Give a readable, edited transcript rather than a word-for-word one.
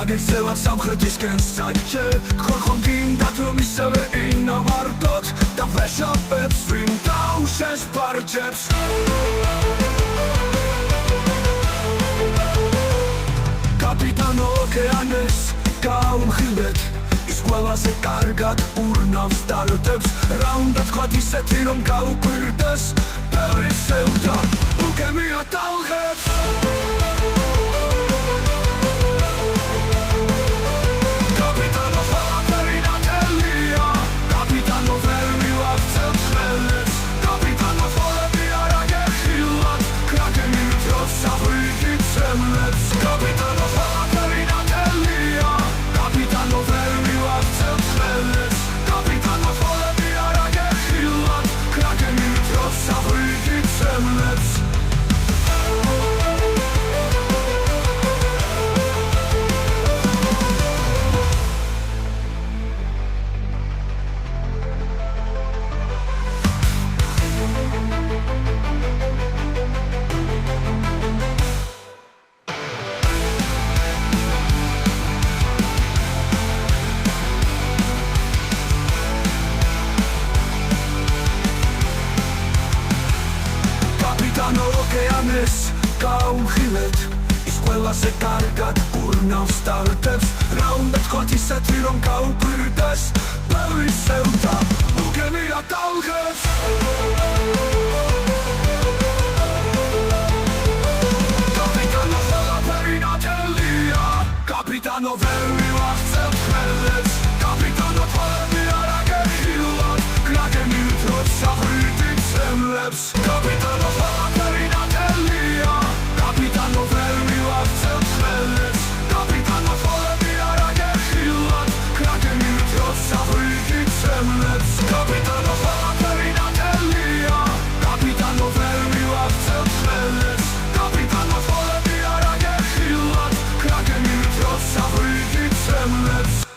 გაგეცელა სამხრეთისკენ საჭე ხორხომ გინდათ რომ ისევე ინავარდოთ და ვეშაპებს ვინ დაუშვეს ფარჯებს კაპიტანო ოკეანეს გაუმხილეთ ის ყველაზე კარგად ურნავს დარდებს რა უნდა თქვათ ისეთი რომ გაუკვირდეს ბევრი სევდა უგემია ტალღებს ოკეანეს გაუმხილეთ ის ყველაზე კარგად ურნავს დარდებს რა უნდა თქვათ ისეთი რომ გაუკვირდეს ბევრი სევდა უგემია ტალღებს კაპიტანო ყველაფერი ნათელია კაპიტანო ვერ მივახცევთ ხელებს კაპიტანო თვალები არ აგეხილოთ კრაკენით როცა ვრიდით სემლებს კაპიტანო ყველაფერი ნათელია კაპიტანო ვერ მივახცევთ ხელებს კაპიტანო თვალები არ აგეხილოთ კრაკენით როცა ვრიდით სემლებს კაპიტანო ყველაფერი ნათელია კაპიტანო ვერ მივახცევთ ხელებს კაპიტანო თვალები არ აგეხილოთ კრაკენით როცა ვრიდით სემლებს